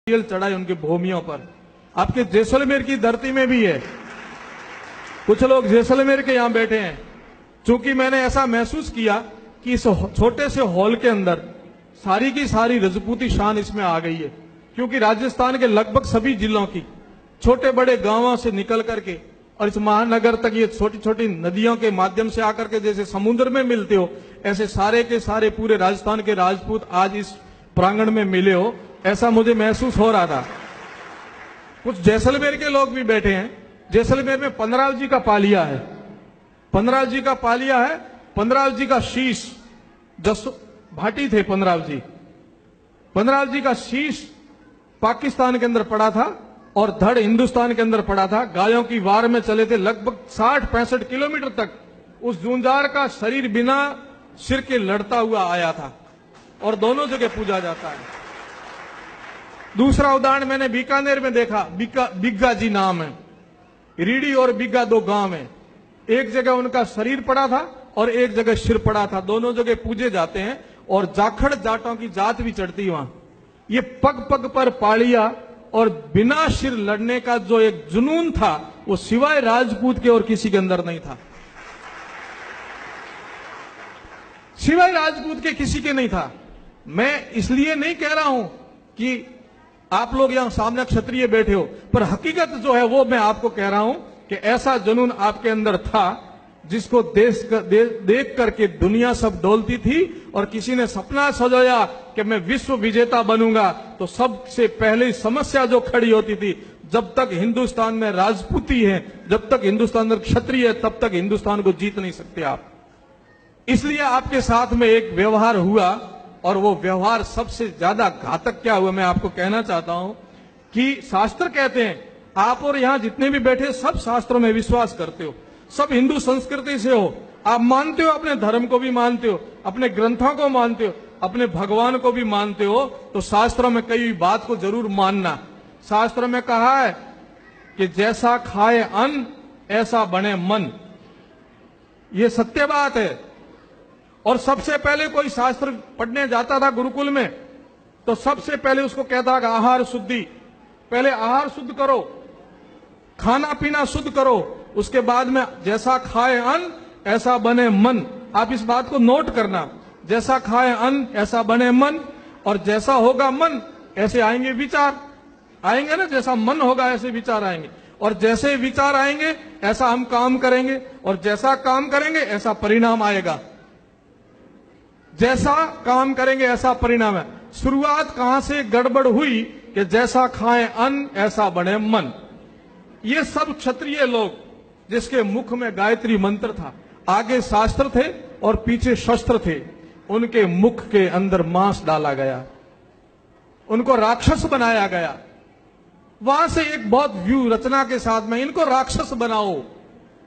चढ़ाई उनकी भूमियों पर। आपके जैसलमेर की धरती में भी है। कुछ लोग जैसलमेर के यहां बैठे हैं। चूंकि मैंने ऐसा महसूस किया कि इस छोटे से हॉल के अंदर सारी की सारी रजपूती शान इसमें आ गई है, क्योंकि राजस्थान के लगभग सभी जिलों की छोटे बड़े गांवों से निकल करके और इस महानगर तक ये छोटी छोटी नदियों के माध्यम से आकर के जैसे समुद्र में मिलते हो, ऐसे सारे के सारे पूरे राजस्थान के राजपूत आज इस प्रांगण में मिले हो, ऐसा मुझे महसूस हो रहा था। कुछ जैसलमेर के लोग भी बैठे हैं। जैसलमेर में पंद्राव जी का पालिया है। पंद्राव जी का पालिया है। पंद्राव जी का शीश, भाटी थे पंद्राव जी। पंद्राव जी का शीश पाकिस्तान के अंदर पड़ा था और धड़ हिंदुस्तान के अंदर पड़ा था। गायों की वार में चले थे लगभग 60-65 किलोमीटर तक। उस जूंजार का शरीर बिना सिर के लड़ता हुआ आया था और दोनों जगह पूजा जाता है। दूसरा उदाहरण मैंने बीकानेर में देखा। बिग्गा जी नाम है। रीडी और बिग्गा दो गांव है। एक जगह उनका शरीर पड़ा था और एक जगह सिर पड़ा था। दोनों जगह पूजे जाते हैं और जाखड़ जाटों की जात भी चढ़ती है वहां। ये पग पग पर पालिया और बिना सिर लड़ने का जो एक जुनून था, वो सिवाय राजपूत के और किसी के अंदर नहीं था। सिवाय राजपूत के किसी के नहीं था। मैं इसलिए नहीं कह रहा हूं कि आप लोग यहां सामने क्षत्रिय बैठे हो, पर हकीकत जो है वो मैं आपको कह रहा हूं कि ऐसा जुनून आपके अंदर था जिसको देख करके दुनिया सब डोलती थी। और किसी ने सपना सजाया कि मैं विश्व विजेता बनूंगा, तो सबसे पहले समस्या जो खड़ी होती थी, जब तक हिंदुस्तान में राजपूती है, जब तक हिंदुस्तान में क्षत्रिय है, तब तक हिंदुस्तान को जीत नहीं सकते आप। इसलिए आपके साथ में एक व्यवहार हुआ और वो व्यवहार सबसे ज्यादा घातक क्या हुआ, मैं आपको कहना चाहता हूं कि शास्त्र कहते हैं, आप और यहां जितने भी बैठे सब शास्त्रों में विश्वास करते हो, सब हिंदू संस्कृति से हो, आप मानते हो, अपने धर्म को भी मानते हो, अपने ग्रंथों को मानते हो, अपने भगवान को भी मानते हो, तो शास्त्रों में कई बात को जरूर मानना। शास्त्र में कहा है कि जैसा खाए अन्न ऐसा बने मन। ये सत्य बात है। और सबसे पहले कोई शास्त्र पढ़ने जाता था गुरुकुल में, तो सबसे पहले उसको कहता था आहार शुद्धि। पहले आहार शुद्ध करो, खाना पीना शुद्ध करो, उसके बाद में जैसा खाए अन्न ऐसा बने मन। आप इस बात को नोट करना, जैसा खाए अन्न ऐसा बने मन, और जैसा होगा मन ऐसे आएंगे विचार। आएंगे ना, जैसा मन होगा ऐसे विचार आएंगे, और जैसे विचार आएंगे ऐसा हम काम करेंगे, और जैसा काम करेंगे ऐसा परिणाम आएगा। जैसा काम करेंगे ऐसा परिणाम है। शुरुआत कहां से गड़बड़ हुई कि जैसा खाए अन्न ऐसा बने मन। ये सब क्षत्रिय लोग जिसके मुख में गायत्री मंत्र था, आगे शास्त्र थे और पीछे शस्त्र थे, उनके मुख के अंदर मांस डाला गया, उनको राक्षस बनाया गया। वहां से एक बहुत व्यू रचना के साथ में इनको राक्षस बनाओ,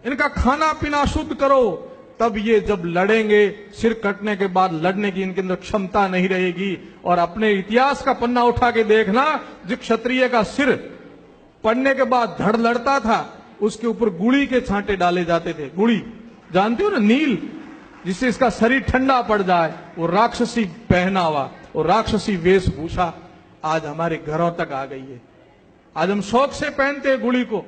इनका खाना पीना शुद्ध करो, तब ये जब लड़ेंगे, सिर कटने के बाद लड़ने की इनके अंदर क्षमता नहीं रहेगी। और अपने इतिहास का पन्ना उठा के देखना, जिस क्षत्रिय का सिर पड़ने के बाद धड़ लड़ता था, उसके ऊपर गुड़ी के छांटे डाले जाते थे। गुड़ी जानते हो ना, नील, जिससे इसका शरीर ठंडा पड़ जाए। वो राक्षसी पहनावा, वो राक्षसी वेशभूषा आज हमारे घरों तक आ गई है। आज हम शौक से पहनते हैं गुड़ी को।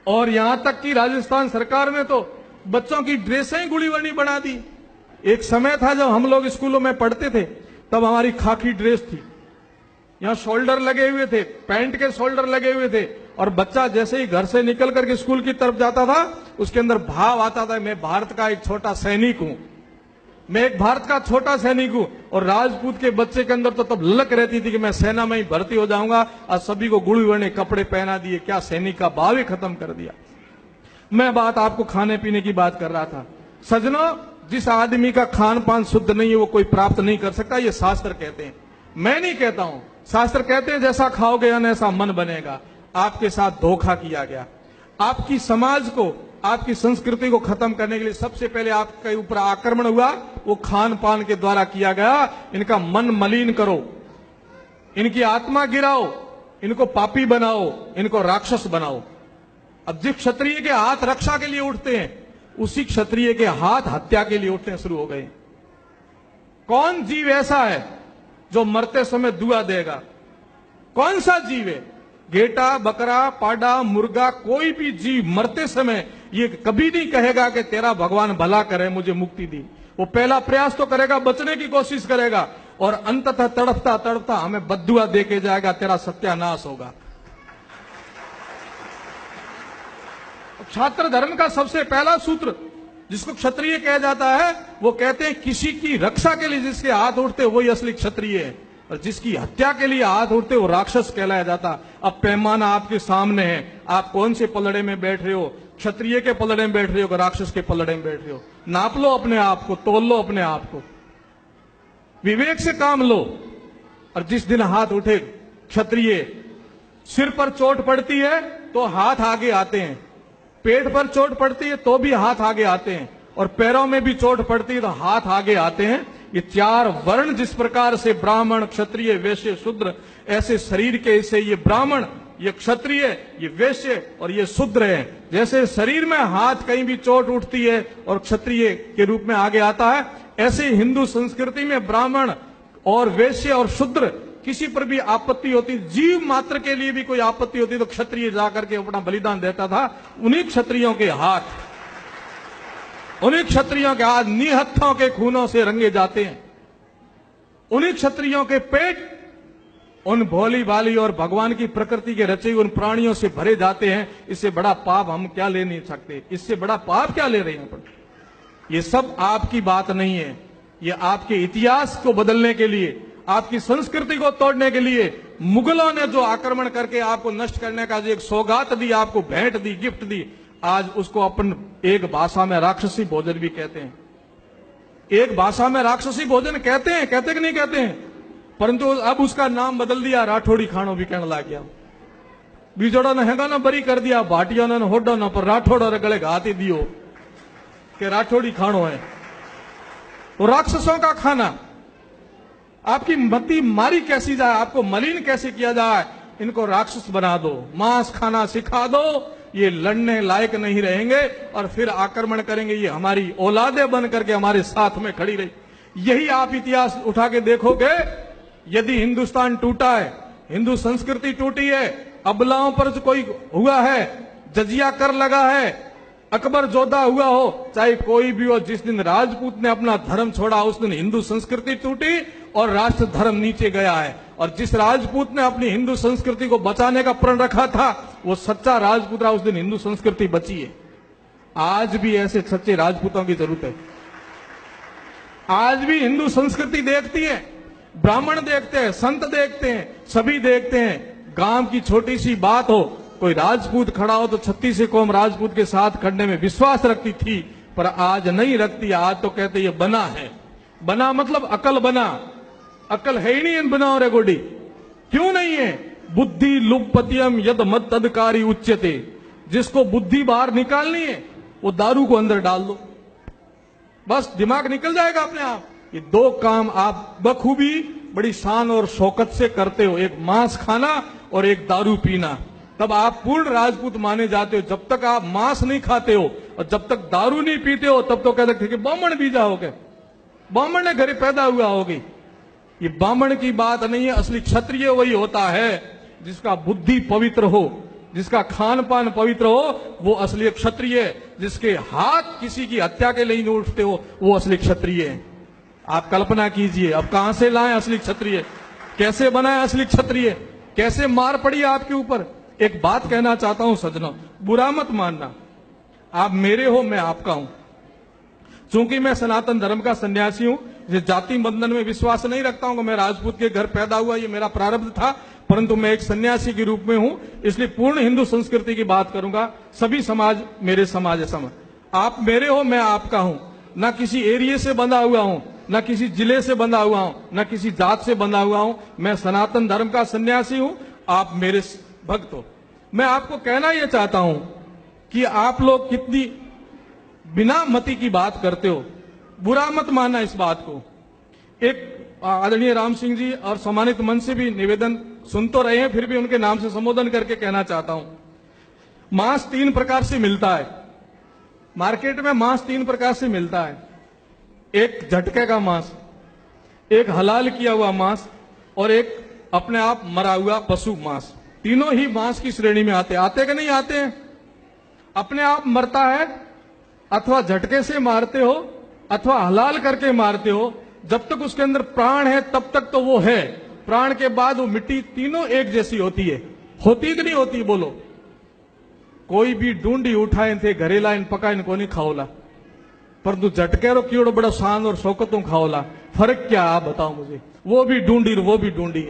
और यहां तक कि राजस्थान सरकार ने तो बच्चों की ड्रेसें ही गुड़ीवर्णी बना दी। एक समय था जब हम लोग स्कूलों में पढ़ते थे, तब हमारी खाकी ड्रेस थी, यहां शोल्डर लगे हुए थे, पैंट के शोल्डर लगे हुए थे, और बच्चा जैसे ही घर से निकल करके स्कूल की तरफ जाता था, उसके अंदर भाव आता था, मैं भारत का एक छोटा सैनिक हूं, मैं एक भारत का छोटा सैनिक हूं। और राजपूत के बच्चे के अंदर तो तब ललक रहती थी कि मैं सेना में ही भर्ती हो जाऊंगा। आज सभी को गुड़ीवर्णी कपड़े पहना दिए, क्या सैनिक का भाव ही खत्म कर दिया। मैं बात आपको खाने पीने की बात कर रहा था। सजनों, जिस आदमी का खान पान शुद्ध नहीं है वो कोई प्राप्त नहीं कर सकता, ये शास्त्र कहते हैं, मैं नहीं कहता हूं। शास्त्र कहते हैं जैसा खाओगे अन्न ऐसा मन बनेगा। आपके साथ धोखा किया गया। आपकी समाज को, आपकी संस्कृति को खत्म करने के लिए सबसे पहले आपके ऊपर आक्रमण हुआ, वो खान पान के द्वारा किया गया। इनका मन मलिन करो, इनकी आत्मा गिराओ, इनको पापी बनाओ, इनको राक्षस बनाओ। अब जिस क्षत्रिय के हाथ रक्षा के लिए उठते हैं, उसी क्षत्रिय के हाथ हत्या के लिए उठने शुरू हो गए। कौन जीव ऐसा है जो मरते समय दुआ देगा? कौन सा जीव है? गेटा, बकरा, पाडा, मुर्गा, कोई भी जीव मरते समय ये कभी नहीं कहेगा कि तेरा भगवान भला करे, मुझे मुक्ति दी। वो पहला प्रयास तो करेगा, बचने की कोशिश करेगा, और अंततः तड़पता तड़पता हमें बद्दुआ दे के जाएगा, तेरा सत्यानाश होगा। क्षात्र धर्म का सबसे पहला सूत्र जिसको क्षत्रिय कहा जाता है, वो कहते हैं किसी की रक्षा के लिए जिसके हाथ उठते वही असली क्षत्रिय है, और जिसकी हत्या के लिए हाथ उठते वो राक्षस कहलाया जाता। अब पैमाना आपके सामने है, आप कौन से पलड़े में बैठ रहे हो? क्षत्रिय के पलड़े में बैठ रहे हो, राक्षस के पलड़े में बैठ रहे हो? नाप लो अपने आप को, तोल लो अपने आप को, विवेक से काम लो। और जिस दिन हाथ उठे क्षत्रिय, सिर पर चोट पड़ती है तो हाथ आगे आते हैं, पेट पर चोट पड़ती है तो भी हाथ आगे आते हैं, और पैरों में भी चोट पड़ती है तो हाथ आगे आते हैं। ये चार वर्ण जिस प्रकार से ब्राह्मण, क्षत्रिय, वैश्य, शूद्र, ऐसे शरीर के ऐसे ये ब्राह्मण, ये क्षत्रिय, ये वैश्य और ये शूद्र है। जैसे शरीर में हाथ कहीं भी चोट उठती है और क्षत्रिय के रूप में आगे आता है, ऐसे हिंदू संस्कृति में ब्राह्मण और वैश्य और शूद्र किसी पर भी आपत्ति होती, जीव मात्र के लिए भी कोई आपत्ति होती तो क्षत्रिय जाकर के अपना बलिदान देता था। उन्हीं क्षत्रियों के हाथ, उन्हीं क्षत्रियों के हाथ निहत्थों के खूनों से रंगे जाते हैं। उन्हीं क्षत्रियों के पेट उन भोली भाली और भगवान की प्रकृति के रचे उन प्राणियों से भरे जाते हैं। इससे बड़ा पाप हम क्या ले नहीं सकते, इससे बड़ा पाप क्या ले रहे हैं अपन? ये सब आपकी बात नहीं है, ये आपके इतिहास को बदलने के लिए, आपकी संस्कृति को तोड़ने के लिए मुगलों ने जो आक्रमण करके आपको नष्ट करने का जो एक सौगात दी, आपको भेंट दी, गिफ्ट दी, आज उसको अपन एक भाषा में राक्षसी भोजन भी कहते हैं। एक भाषा में राक्षसी भोजन कहते हैं, कहते कि नहीं कहते हैं? परंतु अब उसका नाम बदल दिया, राठौड़ी खानो भी कहने लग गया। बीजोड़ा ने हैगा ना बरी कर दिया, भाटिया ने होडो ना, पर राठौड़ और गले घात ही दियो कि राठौड़ी खानो है। तो राक्षसों का खाना, आपकी मति मारी कैसी जाए, आपको मलिन कैसे किया जाए, इनको राक्षस बना दो, मांस खाना सिखा दो, ये लड़ने लायक नहीं रहेंगे और फिर आक्रमण करेंगे। ये हमारी औलादें बन करके हमारे साथ में खड़ी रही। यही आप इतिहास उठा के देखोगे, यदि हिंदुस्तान टूटा है, हिंदू संस्कृति टूटी है, अबलाओं पर जो कोई हुआ है, जजिया कर लगा है, अकबर जोधा हुआ हो, चाहे कोई भी हो, जिस दिन राजपूत ने अपना धर्म छोड़ा उस दिन हिंदू संस्कृति टूटी और राष्ट्र धर्म नीचे गया है। और जिस राजपूत ने अपनी हिंदू संस्कृति को बचाने का प्रण रखा था वो सच्चा राजपूत रहा, उस दिन हिंदू संस्कृति बची है। आज भी ऐसे सच्चे राजपूतों की जरूरत है। आज भी हिंदू संस्कृति देखती है, ब्राह्मण देखते हैं, संत देखते हैं, सभी देखते हैं। गांव की छोटी सी बात हो, कोई राजपूत खड़ा हो तो 36 कौम राजपूत के साथ खड़ने में विश्वास रखती थी, पर आज नहीं रखती। आज तो कहते ये बना है, बना मतलब अकल बना, अकल है ही नहीं इन बनाओ रे गोडी। क्यों नहीं है? बुद्धि लुप्पत्यम यद मत तदकारी उच्यते। जिसको बुद्धि बाहर निकालनी है वो दारू को अंदर डाल दो, बस दिमाग निकल जाएगा अपने आप। ये दो काम आप बखूबी बड़ी शान और शौकत से करते हो, एक मांस खाना और एक दारू पीना। तब आप पूर्ण राजपूत माने जाते हो। जब तक आप मांस नहीं खाते हो और जब तक दारू नहीं पीते हो तब तो कहते थे कि ब्राह्मण बीजा हो गए, ब्राह्मण ने घरे पैदा हुआ होगी। ये ब्राह्मण की बात नहीं है। असली क्षत्रिय वही होता है जिसका बुद्धि पवित्र हो, जिसका खान पान पवित्र हो, वो असली क्षत्रिय है। जिसके हाथ किसी की हत्या के लिए नहीं उठते हो वो असली क्षत्रिय है। आप कल्पना कीजिए, अब कहां से लाएं असली क्षत्रिय, कैसे बनाए असली क्षत्रिय, कैसे मार पड़ी आपके ऊपर। एक बात कहना चाहता हूं सज्जनों, बुरा मत मानना, आप मेरे हो मैं आपका हूं। चूंकि मैं सनातन धर्म का सन्यासी हूं, जाति बंधन में विश्वास नहीं रखता हूं कि मैं राजपूत के घर पैदा हुआ, ये मेरा प्रारब्ध था, परंतु मैं एक सन्यासी के रूप में हूं, इसलिए पूर्ण हिंदू संस्कृति की बात करूंगा। सभी समाज मेरे समाज है सम। आप मेरे हो मैं आपका हूं, ना किसी एरिया से बंधा हुआ हूं, ना किसी जिले से बंधा हुआ हूं, ना किसी जात से बंधा हुआ हूं। मैं सनातन धर्म का सन्यासी हूं, आप मेरे भक्त हो। मैं आपको कहना यह चाहता हूं कि आप लोग कितनी बिना मति की बात करते हो, बुरा मत मानना इस बात को। एक आदरणीय राम सिंह जी और सम्मानित मंच से भी निवेदन सुन तो रहे हैं, फिर भी उनके नाम से संबोधन करके कहना चाहता हूं। मांस 3 प्रकार से मिलता है मार्केट में, मांस 3 प्रकार से मिलता है। एक झटके का मांस, एक हलाल किया हुआ मांस और एक अपने आप मरा हुआ पशु मांस, तीनों ही मांस की श्रेणी में आते कि नहीं आते हैं? अपने आप मरता है, अथवा झटके से मारते हो, अथवा हलाल करके मारते हो। जब तक उसके अंदर प्राण है तब तक तो वो है, प्राण के बाद वो मिट्टी तीनों एक जैसी होती है। होती कि नहीं होती? बोलो। कोई भी ढूंढी उठाए थे घरेला इन पका इनको नहीं खाओला, परंतु झटके रो कीड़ो बड़ा शान और शौकतों खाओला। फर्क क्या आप बताओ मुझे? वो भी ढूंढी वो भी ढूंढी,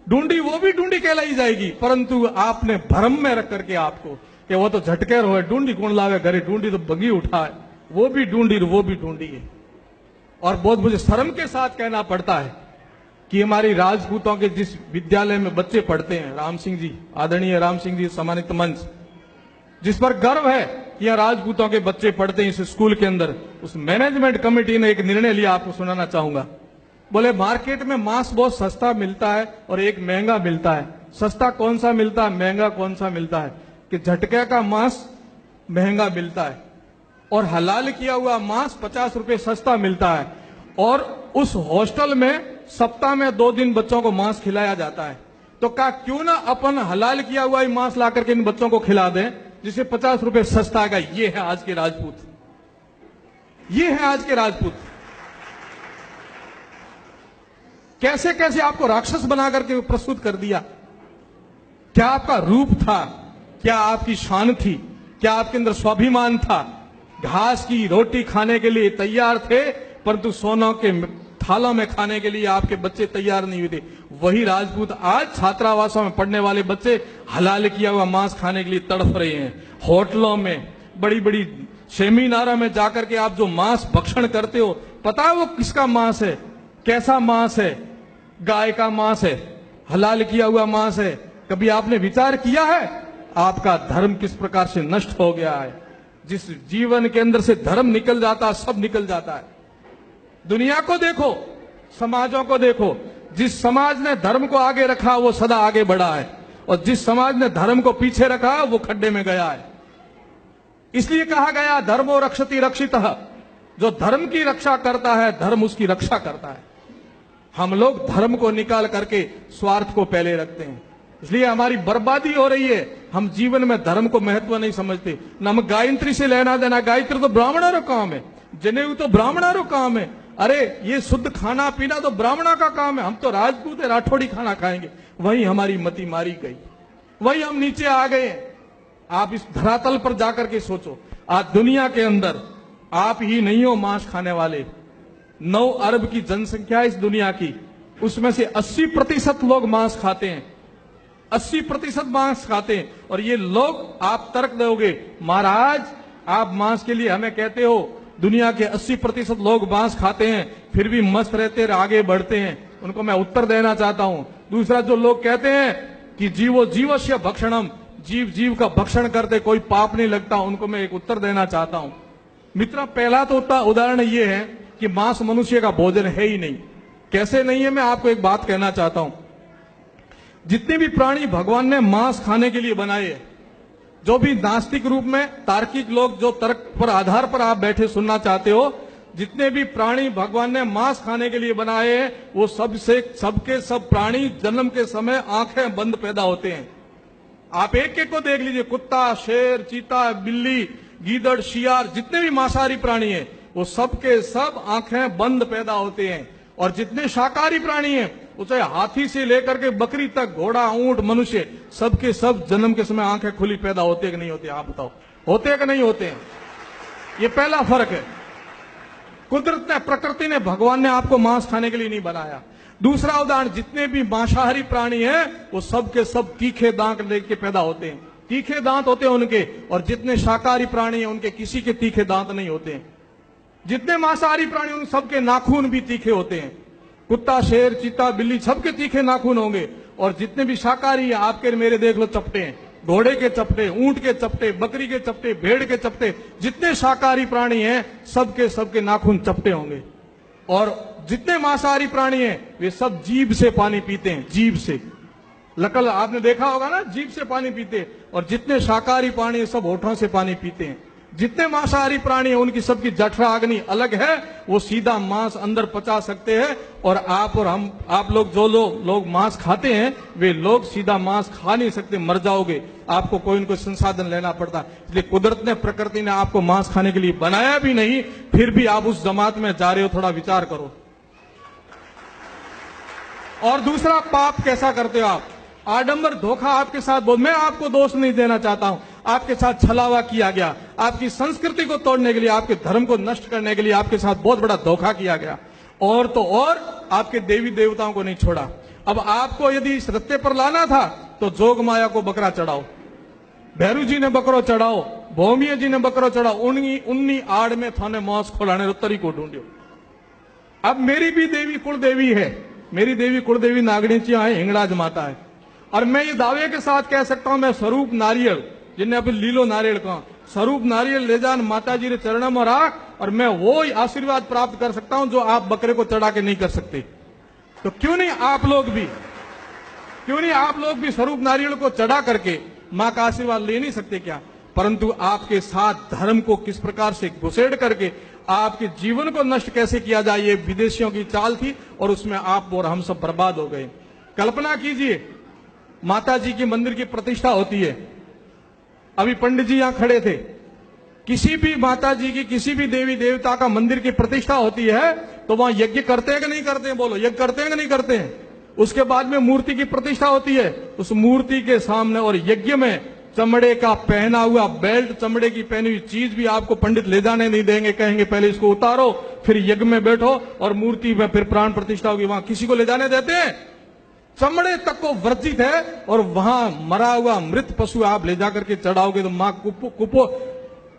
ढूंढी वो भी ढूंढी कहलाई जाएगी, परंतु आपने भ्रम में रख करके आपको कि वो तो झटके रो है, ढूंढी कौन लावे घरे, ढूंढी तो बगी उठाए, वो भी ढूंढी वो भी ढूंढी है। और बहुत मुझे शर्म के साथ कहना पड़ता है कि हमारी राजपूतों के जिस विद्यालय में बच्चे पढ़ते हैं, राम सिंह जी, आदरणीय राम सिंह जी सम्मानित मंच, जिस पर गर्व है कि यहां राजपूतों के बच्चे पढ़ते हैं इस स्कूल के अंदर, उस मैनेजमेंट कमेटी ने एक निर्णय लिया, आपको सुनाना चाहूंगा। बोले मार्केट में मांस बहुत सस्ता मिलता है और एक महंगा मिलता है। सस्ता कौन सा मिलता है, महंगा कौन सा मिलता है? कि झटके का मांस महंगा मिलता है और हलाल किया हुआ मांस 50 रुपए सस्ता मिलता है। और उस हॉस्टल में सप्ताह में 2 दिन बच्चों को मांस खिलाया जाता है। तो क्या क्यों ना अपन हलाल किया हुआ ही मांस ला करके इन बच्चों को खिला दें, जिसे 50 रुपए सस्ता आएगा। ये है आज के राजपूत, ये है आज के राजपूत। कैसे कैसे आपको राक्षस बना करके प्रस्तुत कर दिया। क्या आपका रूप था, क्या आपकी शान थी, क्या आपके अंदर स्वाभिमान था? घास की रोटी खाने के लिए तैयार थे, परंतु सोनों के थालों में खाने के लिए आपके बच्चे तैयार नहीं हुए थे। वही राजपूत आज छात्रावासों में पढ़ने वाले बच्चे हलाल किया हुआ मांस खाने के लिए तड़फ रहे हैं। होटलों में, बड़ी बड़ी सेमिनारों में जाकर के आप जो मांस भक्षण करते हो, पता है वो किसका मांस है, कैसा मांस है? गाय का मांस है, हलाल किया हुआ मांस है। कभी आपने विचार किया है आपका धर्म किस प्रकार से नष्ट हो गया है? जिस जीवन के अंदर से धर्म निकल जाता, सब निकल जाता है। दुनिया को देखो, समाजों को देखो, जिस समाज ने धर्म को आगे रखा वो सदा आगे बढ़ा है, और जिस समाज ने धर्म को पीछे रखा वो खड्डे में गया है। इसलिए कहा गया धर्मो रक्षति रक्षितः, जो धर्म की रक्षा करता है धर्म उसकी रक्षा करता है। हम लोग धर्म को निकाल करके स्वार्थ को पहले रखते हैं, इसलिए हमारी बर्बादी हो रही है। हम जीवन में धर्म को महत्व नहीं समझते, न हम गायत्री से लेना देना। गायत्री तो ब्राह्मणों काम है, जनेऊ तो ब्राह्मणों काम है। अरे ये शुद्ध खाना पीना तो ब्राह्मणों का काम है, हम तो राजपूत है, राठौड़ी खाना खाएंगे। वही हमारी मति मारी गई, वही हम नीचे आ गए। आप इस धरातल पर जाकर के सोचो, आज दुनिया के अंदर आप ही नहीं हो मांस खाने वाले। 9 अरब की जनसंख्या इस दुनिया की, उसमें से 80% लोग मांस खाते हैं, 80% मांस खाते हैं। और ये लोग, आप तर्क दोगे महाराज आप मांस के लिए हमें कहते हो, दुनिया के 80% लोग मांस खाते हैं फिर भी मस्त रहते हैं, आगे बढ़ते हैं। उनको मैं उत्तर देना चाहता हूं। दूसरा, जो लोग कहते हैं कि जीवो जीवस्य भक्षणम, जीव जीव का भक्षण करते कोई पाप नहीं लगता, उनको मैं एक उत्तर देना चाहता हूं। मित्रों, पहला तो उदाहरण ये है कि मांस मनुष्य का भोजन है ही नहीं। कैसे नहीं है, मैं आपको एक बात कहना चाहता हूं। जितने भी प्राणी भगवान ने मांस खाने के लिए बनाए, जो भी नास्तिक रूप में तार्किक लोग, जो तर्क पर आधार पर आप बैठे सुनना चाहते हो, जितने भी प्राणी भगवान ने मांस खाने के लिए बनाए हैं, वो सबके सब प्राणी जन्म के समय आंखें बंद पैदा होते हैं। आप एक एक को देख लीजिए, कुत्ता, शेर, चीता, बिल्ली, गीदड़, शियार, जितने भी मांसाहारी प्राणी हैं वो सबके सब आंखें बंद पैदा होते हैं। और जितने शाकाहारी प्राणी हैं, वो चाहे हाथी से लेकर के बकरी तक, घोड़ा, ऊंट, मनुष्य, सबके सब जन्म के समय आंखें खुली पैदा होते हैं कि नहीं होते? आप बताओ, होते हैं कि नहीं होते हैं? ये पहला फर्क है। कुदरत ने, प्रकृति ने, भगवान ने आपको मांस खाने के लिए नहीं बनाया। दूसरा उदाहरण, जितने भी मांसाहारी प्राणी हैं वो सबके सब तीखे दांत लेके पैदा होते हैं, तीखे दांत होते हैं उनके। और जितने शाकाहारी प्राणी हैं उनके किसी के तीखे दांत नहीं होते हैं। जितने मांसाहारी प्राणी उन सबके नाखून भी तीखे होते हैं। कुत्ता, शेर, चीता, बिल्ली, सबके तीखे नाखून होंगे। और जितने भी शाकाहारी हैं, आपके मेरे देख लो चपटे हैं, घोड़े के चपटे, ऊंट के चपटे, बकरी के चपटे, भेड़ के चपटे, जितने शाकाहारी प्राणी हैं सबके सबके नाखून चपटे होंगे। और जितने मांसाहारी प्राणी हैं वे सब जीभ से पानी पीते हैं, जीभ से। आपने देखा होगा ना, जीभ से पानी पीते। और जितने शाकाहारी प्राणी सब होठों से पानी पीते हैं। जितने मांसाहारी प्राणी हैं उनकी सबकी जठरा अग्नि अलग है, वो सीधा मांस अंदर पचा सकते हैं। और आप लोग जो लोग मांस खाते हैं वे लोग सीधा मांस खा नहीं सकते, मर जाओगे, आपको कोई न कोई संसाधन लेना पड़ता। इसलिए कुदरत ने, प्रकृति ने आपको मांस खाने के लिए बनाया भी नहीं, फिर भी आप उस जमात में जा रहे हो, थोड़ा विचार करो। और दूसरा पाप कैसा करते हो आप, आडंबर धोखा आपके साथ बहुत, मैं आपको दोष नहीं देना चाहता हूं, आपके साथ छलावा किया गया, आपकी संस्कृति को तोड़ने के लिए, आपके धर्म को नष्ट करने के लिए आपके साथ बहुत बड़ा धोखा किया गया। और तो और आपके देवी देवताओं को नहीं छोड़ा। अब आपको यदि इस रत्ते पर लाना था तो जोग माया को बकरा चढ़ाओ, भैरू जी ने बकरो चढ़ाओ, भौमिया जी ने बकरो चढ़ाओ, उन्नी आड़ में थाने मौस खोलाने रो तरीको ढूंढियो। अब मेरी भी देवी कुल देवी है, मेरी देवी कुल देवी नागणीचिया है, हिंगड़ाज माता है। और मैं ये दावे के साथ कह सकता हूं, मैं स्वरूप नारियल, जिन्हें अभी लीलो नारियल कहा, स्वरूप नारियल ले जान माता जी रे चरणों में राख, और मैं वो आशीर्वाद प्राप्त कर सकता हूं जो आप बकरे को चढ़ा के नहीं कर सकते। तो क्यों नहीं आप लोग भी स्वरूप नारियल को चढ़ा करके मां का आशीर्वाद ले नहीं सकते क्या? परंतु आपके साथ धर्म को किस प्रकार से घुसेड़ करके आपके जीवन को नष्ट कैसे किया जाए, ये विदेशियों की चाल थी, और उसमें आप और हम सब बर्बाद हो गए। कल्पना कीजिए, माता जी की मंदिर की प्रतिष्ठा होती है, अभी पंडित जी यहां खड़े थे, किसी भी माता जी की, किसी भी देवी देवता का मंदिर की प्रतिष्ठा होती है तो वहां यज्ञ करते हैं कि नहीं करते हैं? बोलो, यज्ञ करते हैं कि नहीं करते हैं? उसके बाद में मूर्ति की प्रतिष्ठा होती है, उस मूर्ति के सामने और यज्ञ में चमड़े का पहना हुआ बेल्ट, चमड़े की पहनी हुई चीज भी आपको पंडित ले जाने नहीं देंगे, कहेंगे पहले इसको उतारो, फिर यज्ञ में बैठो और मूर्ति में फिर प्राण प्रतिष्ठा होगी। वहां किसी को ले जाने देते हैं? चमड़े तक को वर्जित है, और वहां मरा हुआ मृत पशु आप ले जाकर के चढ़ाओगे तो मां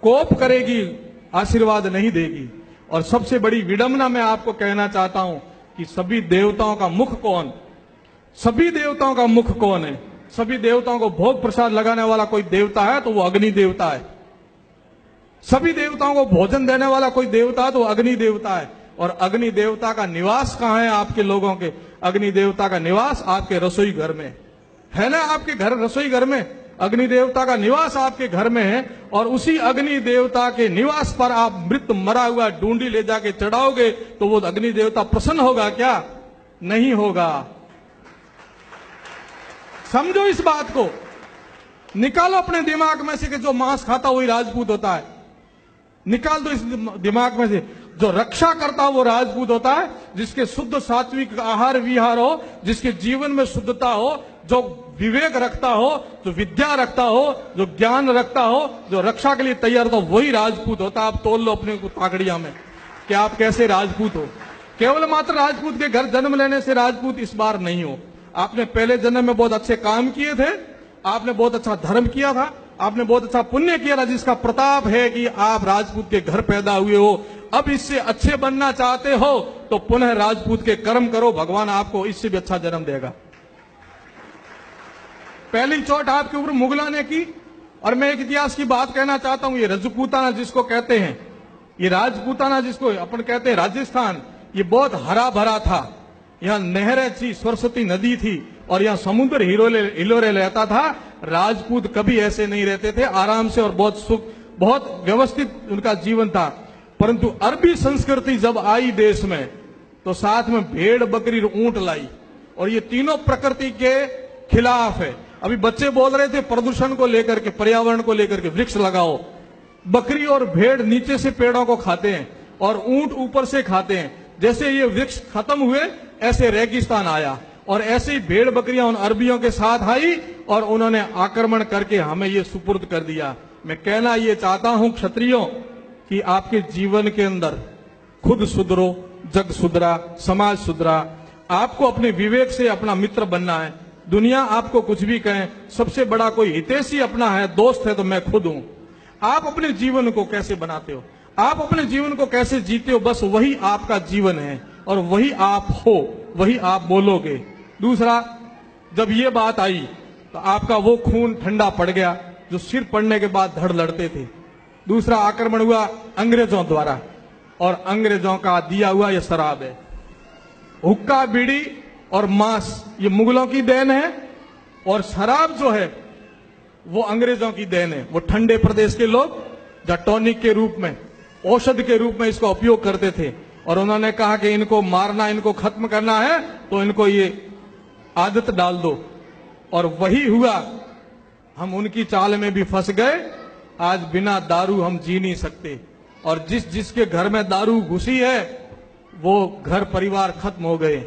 कोप करेगी, आशीर्वाद नहीं देगी। और सबसे बड़ी विडंबना मैं आपको कहना चाहता हूं कि सभी देवताओं का मुख कौन, सभी देवताओं का मुख कौन है? सभी देवताओं को भोग प्रसाद लगाने वाला कोई देवता है तो वो अग्नि देवता है। सभी देवताओं को भोजन देने वाला कोई देवता है तो वो अग्नि देवता है। और अग्नि देवता का निवास कहां है आपके लोगों के? अग्नि देवता का निवास आपके रसोई घर में है ना, आपके घर रसोई घर में अग्नि देवता का निवास आपके घर में है। और उसी अग्नि देवता के निवास पर आप मृत मरा हुआ डूंडी ले जाके चढ़ाओगे तो वो अग्नि देवता प्रसन्न होगा क्या? नहीं होगा। समझो इस बात को, निकालो अपने दिमाग में से कि जो मांस खाता वही राजपूत होता है। निकाल दो इस दिमाग में से, जो रक्षा करता वो राजपूत होता है, जिसके शुद्ध सात्विक आहार विहार हो, जिसके जीवन में शुद्धता हो, जो विवेक रखता हो, जो विद्या रखता हो, जो ज्ञान रखता हो, जो रक्षा के लिए तैयार हो, वही राजपूत होता है। आप तोल लो अपने ताकड़िया में कि आप कैसे राजपूत हो। केवल मात्र राजपूत के घर जन्म लेने से राजपूत इस बार नहीं हो। आपने पहले जन्म में बहुत अच्छे काम किए थे, आपने बहुत अच्छा धर्म किया था, आपने बहुत अच्छा पुण्य किया था, जिसका प्रताप है कि आप राजपूत के घर पैदा हुए हो। अब इससे अच्छे बनना चाहते हो तो पुनः राजपूत के कर्म करो, भगवान आपको इससे भी अच्छा जन्म देगा। पहली चोट आपके ऊपर मुगलों ने की। और मैं एक इतिहास की बात कहना चाहता हूं, ये रजपूताना जिसको कहते हैं, ये राजपूताना जिसको अपन कहते हैं राजस्थान, ये बहुत हरा भरा था। यहां नहरें थी, सरस्वती नदी थी, और यहां समुद्र हिलोरे रहता था। राजपूत कभी ऐसे नहीं रहते थे, आराम से और बहुत सुख, बहुत व्यवस्थित उनका जीवन था। परंतु अरबी संस्कृति जब आई देश में तो साथ में भेड़ बकरी ऊंट लाई, और ये तीनों प्रकृति के खिलाफ है। अभी बच्चे बोल रहे थे प्रदूषण को लेकर के, पर्यावरण को लेकर के, वृक्ष लगाओ। बकरी और भेड़ नीचे से पेड़ों को खाते हैं और ऊंट ऊपर से खाते हैं। जैसे ये वृक्ष खत्म हुए ऐसे रेगिस्तान आया, और ऐसे ही भेड़ बकरियां उन अरबियों के साथ आई और उन्होंने आक्रमण करके हमें ये सुपुर्द कर दिया। मैं कहना ये चाहता हूं क्षत्रियों कि आपके जीवन के अंदर खुद सुधरो, जग सुधरा, समाज सुधरा। आपको अपने विवेक से अपना मित्र बनना है। दुनिया आपको कुछ भी कहे, सबसे बड़ा कोई हितैषी अपना है, दोस्त है तो मैं खुद हूं। आप अपने जीवन को कैसे बनाते हो, आप अपने जीवन को कैसे जीते हो, बस वही आपका जीवन है और वही आप हो, वही आप बोलोगे। दूसरा, जब ये बात आई तो आपका वो खून ठंडा पड़ गया जो सिर पड़ने के बाद धड़ लड़ते थे। दूसरा आक्रमण हुआ अंग्रेजों द्वारा, और अंग्रेजों का दिया हुआ यह शराब है। हुक्का, बीड़ी और मांस ये मुगलों की देन है, और शराब जो है वो अंग्रेजों की देन है। वो ठंडे प्रदेश के लोग टॉनिक के रूप में, औषधि के रूप में इसका उपयोग करते थे। और उन्होंने कहा कि इनको मारना, इनको खत्म करना है तो इनको ये आदत डाल दो, और वही हुआ। हम उनकी चाल में भी फंस गए। आज बिना दारू हम जी नहीं सकते, और जिसके घर में दारू घुसी है वो घर परिवार खत्म हो गए।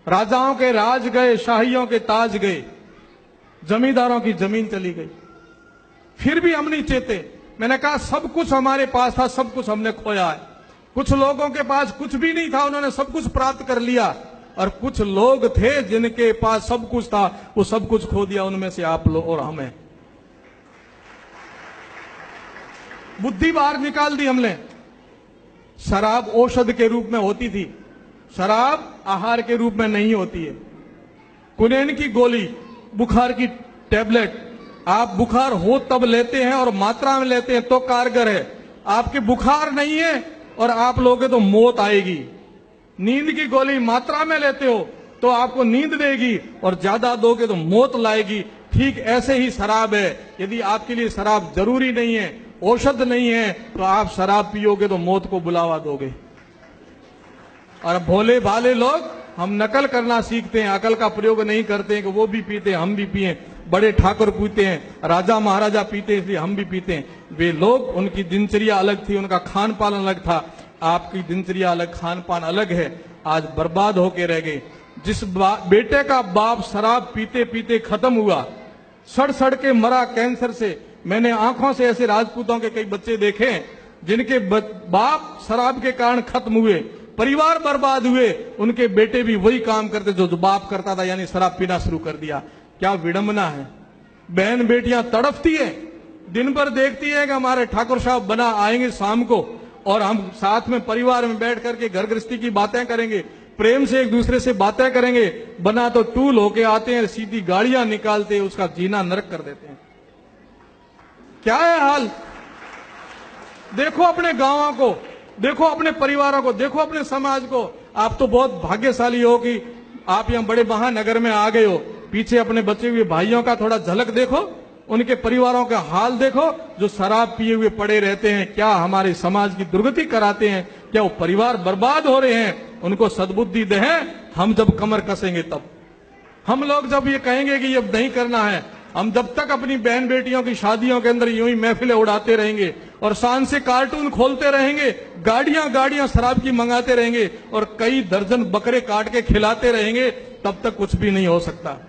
राजाओं के राज गए, शाहियों के ताज गए, जमींदारों की जमीन चली गई। फिर भी हम नहीं चेते। मैंने कहा सब कुछ हमारे पास था, सब कुछ हमने खोया है। कुछ लोगों के पास कुछ भी नहीं था, उन्होंने सब कुछ प्राप्त कर लिया, और कुछ लोग थे जिनके पास सब कुछ था, वो सब कुछ खो दिया। उनमें से आप लोग और हमें बुद्धि बाहर निकाल दी हमने। शराब औषधि के रूप में होती थी, शराब आहार के रूप में नहीं होती है। कुनैन की गोली, बुखार की टैबलेट, आप बुखार हो तब लेते हैं और मात्रा में लेते हैं तो कारगर है। आपके बुखार नहीं है और आप लोगे तो मौत आएगी। नींद की गोली मात्रा में लेते हो तो आपको नींद देगी, और ज्यादा दोगे तो मौत लाएगी। ठीक ऐसे ही शराब है। यदि आपके लिए शराब जरूरी नहीं है, औषध नहीं है, तो आप शराब पियोगे तो मौत को बुलावा दोगे। और भोले भाले लोग हम नकल करना सीखते हैं, अकल का प्रयोग नहीं करते हैं कि वो भी पीते हैं हम भी पिए, बड़े ठाकुर पीते हैं, राजा महाराजा पीते इसलिए हम भी पीते हैं। वे लोग, उनकी दिनचर्या अलग थी, उनका खान पान अलग था। आपकी दिनचर्या अलग, खान पान अलग है। आज बर्बाद होके रह गए। जिस बेटे का बाप शराब पीते पीते खत्म हुआ, सड़ सड़ के मरा कैंसर से। मैंने आंखों से ऐसे राजपूतों के कई बच्चे देखे जिनके बाप शराब के कारण खत्म हुए, परिवार बर्बाद हुए। उनके बेटे भी वही काम करते जो बाप करता था, यानी शराब पीना शुरू कर दिया। क्या विडंबना है। बहन बेटियां तड़पती है, दिन भर देखती है कि हमारे ठाकुर साहब बना आएंगे शाम को, और हम साथ में परिवार में बैठ करके घर गृहस्थी की बातें करेंगे, प्रेम से एक दूसरे से बातें करेंगे। बना तो टूल होके आते हैं, सीधी गाड़ियां निकालते हैं, उसका जीना नरक कर देते हैं। क्या है हाल। देखो अपने गांवों को, देखो अपने परिवारों को, देखो अपने समाज को। आप तो बहुत भाग्यशाली हो कि आप यहां बड़े महानगर में आ गए हो। पीछे अपने बचे हुए भाइयों का थोड़ा झलक देखो, उनके परिवारों का हाल देखो, जो शराब पिए हुए पड़े रहते हैं। क्या हमारे समाज की दुर्गति कराते हैं, क्या वो परिवार बर्बाद हो रहे हैं। उनको सद्बुद्धि दें। हम जब कमर कसेंगे तब, हम लोग जब ये कहेंगे कि ये नहीं करना है, हम जब तक अपनी बहन बेटियों की शादियों के अंदर यूं ही महफिलें उड़ाते रहेंगे और शान से कार्टून खोलते रहेंगे, गाड़ियां गाड़ियां शराब की मंगाते रहेंगे और कई दर्जन बकरे काट के खिलाते रहेंगे, तब तक कुछ भी नहीं हो सकता।